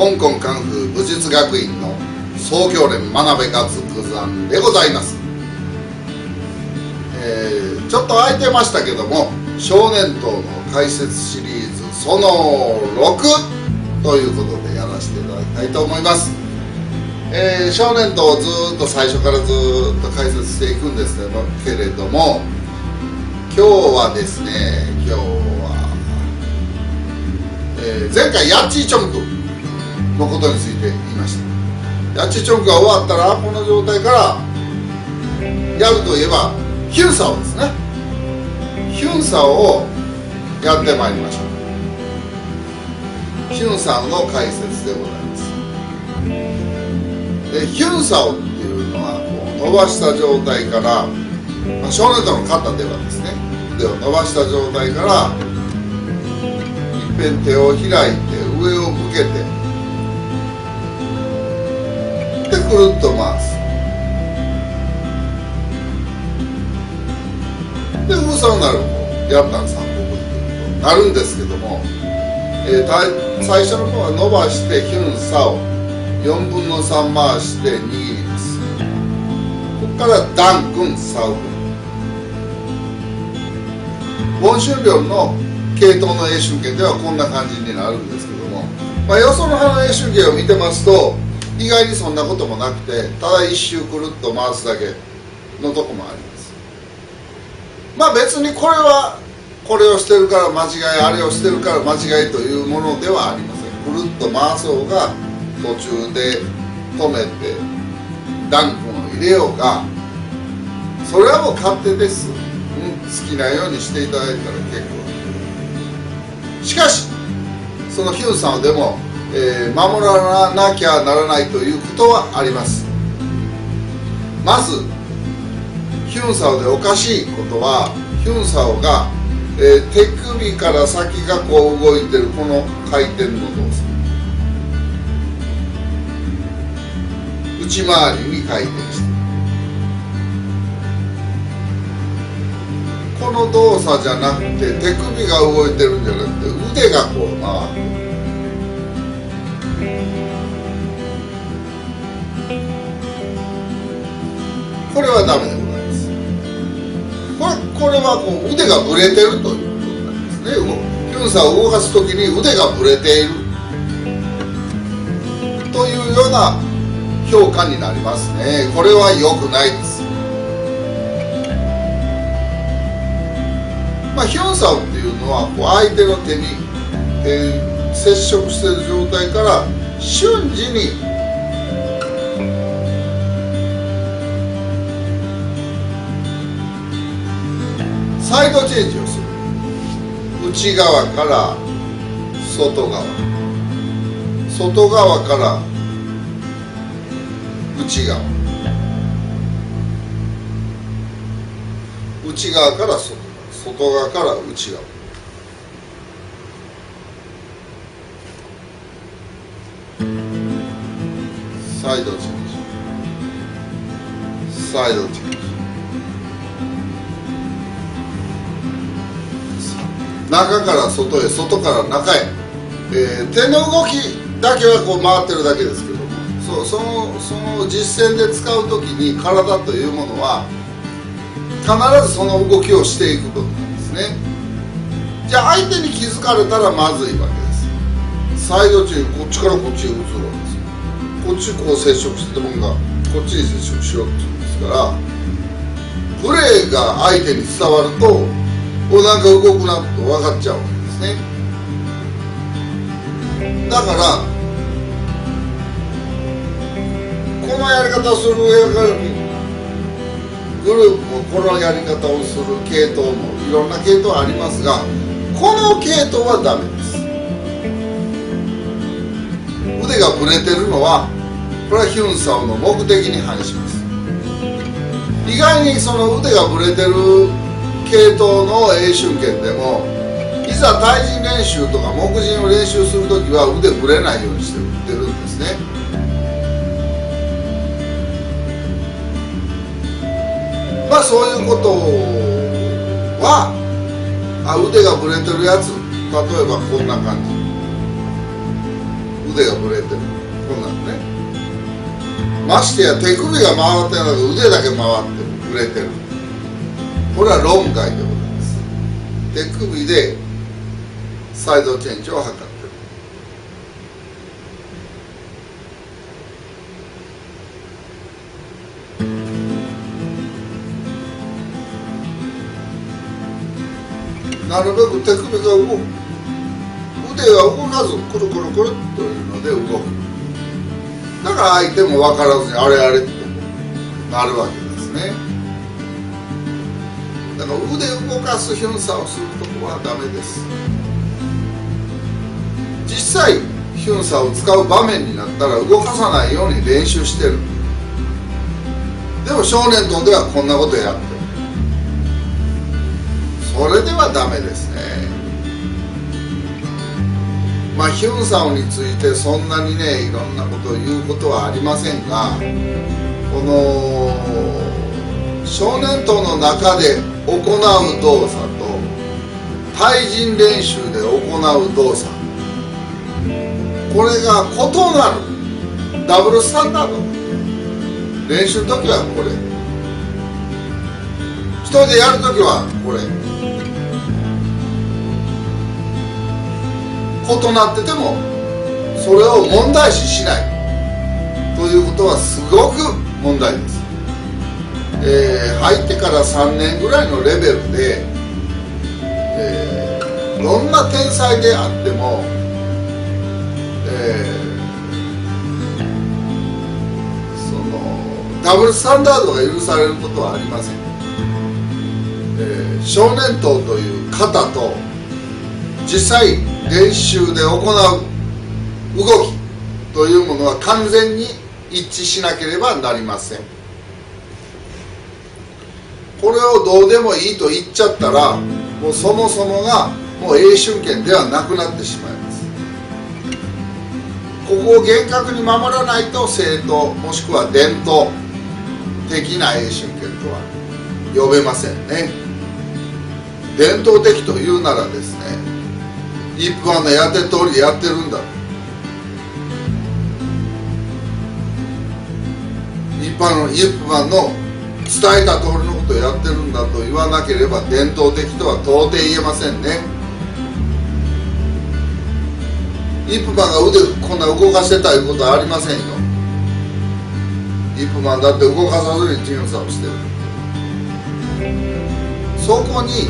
香港カンフー武術学院の総教練真鍋勝山でございます。ちょっと空いてましたけども、少年党の解説シリーズその6ということでやらせていただきたいと思います。少年党をずっと最初からずっと解説していくんですけれども、今日はですね、前回ヤッチーチョンクのことについて言いました。ヤッチーチョンクが終わったらこの状態からやるといえばヒュンサオですね。ヒュンサオをやってまいりましょう。ヒュンサオの解説でございます。でヒュンサオっていうのはこう伸ばした状態から、少年党の肩ではですね、腕を伸ばした状態からいっぺん手を開いて上を向けてでくるっと回す。でウーサオになるやったん3本分となるんですけども、最初の方は伸ばしてヒュンサオ4分の3回して握ります。ここからダンクンサオクン、ボンシュンリョンの系統の英春拳ではこんな感じになるんですけども、よその派の英春拳を見てますと意外にそんなこともなくて、ただ一周くるっと回すだけのとこもあります。別にこれはこれをしてるから間違い、あれをしてるから間違いというものではありません。くるっと回そうが途中で止めてダンクンを入れようが、それはもう勝手です。好きなようにしていただいたら結構。しかしそのヒュンサオでも、守らなきゃならないということはあります。まずヒュンサオでおかしいことは、ヒュンサオが、手首から先がこう動いてるこの回転の動作、内回りに回転して、この動作じゃなくて手首が動いてるんじゃなくて腕がこう回ってる。これはダメでございます。これはこう腕がぶれてるということなんですね。ヒュンサオを動かすときに腕がぶれているというような評価になりますね。これは良くないです。ヒュンサオっていうのはこう相手の手に、接触している状態から瞬時にサイドチェンジをする。内側から外側、外側から内側、内側から外側、外側から内側。サイドチェンジ、サイドチェンジ、中から外へ、外から中へ、手の動きだけはこう回ってるだけですけども、その実践で使う時に体というものは必ずその動きをしていくことなんですね。じゃあ相手に気づかれたらまずいわけです。サイドチェンジ、こっちからこっちへ移るわけですよ。こっちこう接触してたもんがこっちに接触しろって言うんですから、プレーが相手に伝わるとなんか動くなと分かっちゃうわけですね。だからこのやり方をするグループもこのやり方をする系統もいろんな系統ありますが、この系統はダメです。腕がぶれてるのはこれはヒュンサオの目的に反します。意外にその腕がぶれてる系統の英春拳でも、いざ対人練習とか目人を練習するときは腕ぶれないようにして打ってるんですね。そういうことは腕がぶれてるやつ、例えばこんな感じ、腕がぶれてる、こんなんね。ましてや手首が回ってなく腕だけ回ってる、ぶれてる、これは論外でございます。手首でサイドチェンジを測ってる。なるべく手首が動く、腕は動かずくるくるくるというので動く。だから相手も分からずにあれあれってなるわけですね。だから腕を動かすヒュンサをするとこはダメです。実際ヒュンサを使う場面になったら動かさないように練習してる。でも少年党ではこんなことやってる。それではダメですね。まあヒュンサオについてそんなにねいろんなことを言うことはありませんが、この少年党の中で行う動作と対人練習で行う動作、これが異なるダブルスタンダード。練習の時はこれ、一人でやる時はこれ、異なっててもそれを問題視しないということはすごく問題です。入ってから3年ぐらいのレベルで、どんな天才であっても、そのダブルスタンダードが許されることはありません。少年党という型と実際練習で行う動きというものは完全に一致しなければなりません。これをどうでもいいと言っちゃったら、もうそもそもがもう詠春拳ではなくなってしまいます。ここを厳格に守らないと正統もしくは伝統的な詠春拳とは呼べませんね。伝統的というならですね、一般のやってる通りやってるんだ、一般の伝えた通りのことをやってるんだと言わなければ伝統的とは到底言えませんね。一夫マンが腕こんな動かしてたいうことはありませんよ。一夫マンだって動かさずにチーム差をしてる。そこに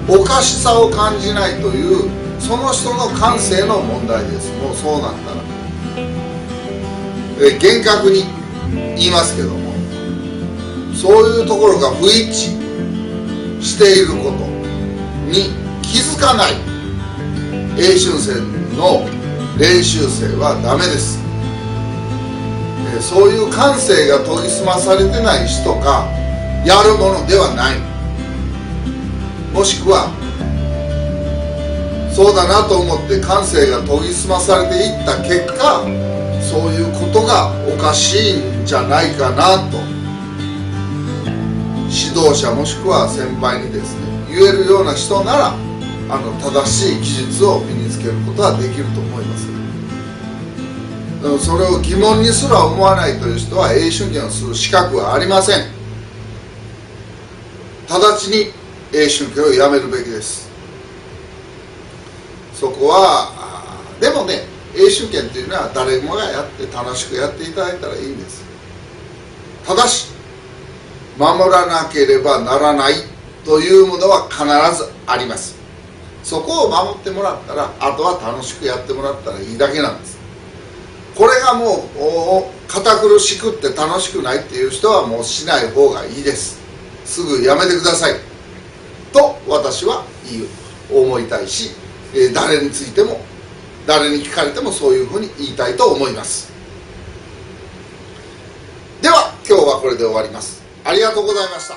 おかしさを感じないというその人の感性の問題です。もうそうなったら厳格に言いますけども、そういうところが不一致していることに気づかない詠春戦の練習生はダメです。そういう感性が研ぎ澄まされてない人がやるものではない、もしくはそうだなと思って感性が研ぎ澄まされていった結果、そういうことがおかしいんじゃないかなと指導者もしくは先輩にですね言えるような人なら正しい技術を身につけることはできると思います。それを疑問にすら思わないという人は詠春拳をする資格はありません。直ちに詠春拳をやめるべきです。そこはでもね、詠春拳というのは誰もがやって楽しくやっていただいたらいいんです。ただし守らなければならないというものは必ずあります。そこを守ってもらったらあとは楽しくやってもらったらいいだけなんです。これがもう堅苦しくって楽しくないっていう人はもうしない方がいいです。すぐやめてくださいと私は思いたいし、誰についても誰に聞かれてもそういうふうに言いたいと思います。では今日はこれで終わります。ありがとうございました。